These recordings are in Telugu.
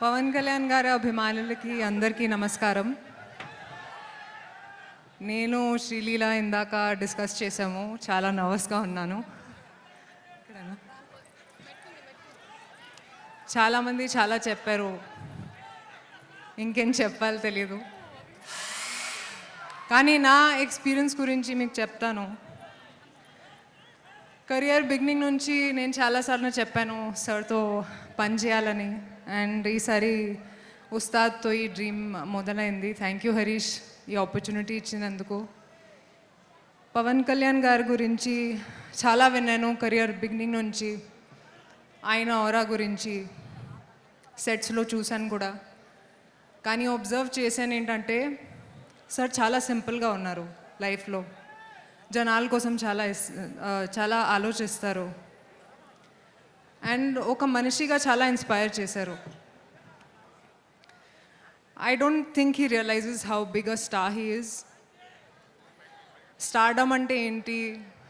పవన్ కళ్యాణ్ గారి అభిమానులకి అందరికీ నమస్కారం. నేను శ్రీలీల ఇందాక డిస్కస్ చేసాము. చాలా నర్వస్గా ఉన్నాను. చాలామంది చాలా చెప్పారు, ఇంకేం చెప్పాలో తెలీదు. కానీ నా ఎక్స్పీరియన్స్ గురించి మీకు చెప్తాను. కెరియర్ బిగినింగ్ నుంచి నేను చాలాసార్లు చెప్పాను సార్తో పని చేయాలని. అండ్ ఈసారి ఉస్తాద్తో ఈ డ్రీమ్ మొదలైంది. థ్యాంక్ యూ హరీష్, ఈ ఆపర్చునిటీ ఇచ్చినందుకు. పవన్ కళ్యాణ్ గారి గురించి చాలా విన్నాను కెరియర్ బిగినింగ్ నుంచి. ఆయన ఔరా గురించి సెట్స్లో చూశాను కూడా. కానీ అబ్జర్వ్ చేశాను ఏంటంటే సార్ చాలా సింపుల్గా ఉన్నారు లైఫ్లో. జనాల కోసం చాలా ఆలోచిస్తారు. అండ్ ఒక మనిషిగా చాలా ఇన్స్పైర్ చేశారు. I don't think he realizes how big a star he is. Stardom అంటే ఏంటి,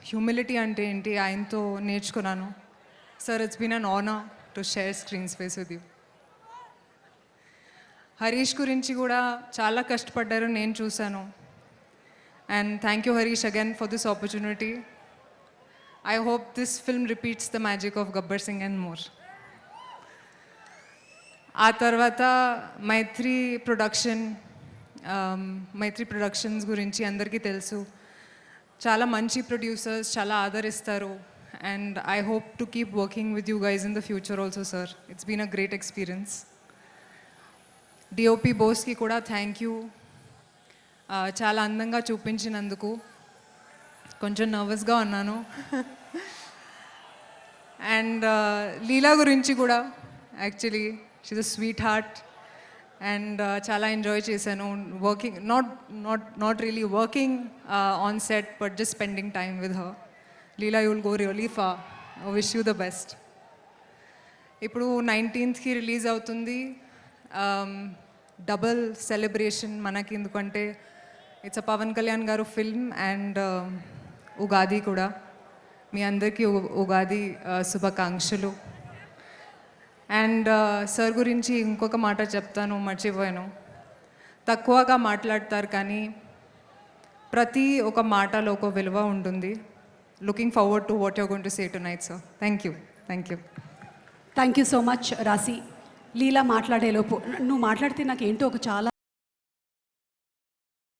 హ్యూమిలిటీ అంటే ఏంటి ఆయనతో నేర్చుకున్నాను. Sir, it's been an honour to share screen space with you. Harish గురించి కూడా చాలా కష్టపడ్డారు, నేను చూశాను. And thank you Harish again for this opportunity. I hope this film repeats the magic of Gabbar Singh and more. ఆ తర్వాత మైత్రి ప్రొడక్షన్స్ గురించి అందరికీ తెలుసు. చాలా మంచి ప్రొడ్యూసర్స్, చాలా ఆదరిస్తారు. And I hope to keep working with you guys in the future also sir. It's been a great experience. DOP బోస్కి కూడా థ్యాంక్ యూ, చాలా అందంగా చూపించినందుకు. కొంచెం నర్వస్గా ఉన్నాను. అండ్ లీలా గురించి కూడా actually she's a sweetheart. And చాలా ఎంజాయ్ చేశాను working, not really working on set, but just spending time with her. Leela, you will go really far. Wish you the best. ఇప్పుడు 19th రిలీజ్ అవుతుంది. డబుల్ సెలబ్రేషన్ మనకి, ఎందుకంటే ఇట్స్ అ పవన్ కళ్యాణ్ గారు ఫిల్మ్ అండ్ ఉగాది కూడా. మీ అందరికీ ఉగాది శుభాకాంక్షలు. అండ్ సార్ గురించి ఇంకొక మాట చెప్తాను, మర్చిపోయాను. తక్కువగా మాట్లాడతారు కానీ ప్రతి ఒక మాటలో ఒక విలువ ఉంటుంది. Looking forward to what you're going to say tonight sir. Thank you. Thank you so much రాశి. లీలా మాట్లాడేలోపు నువ్వు మాట్లాడితే నాకు ఏంటో ఒక చాలా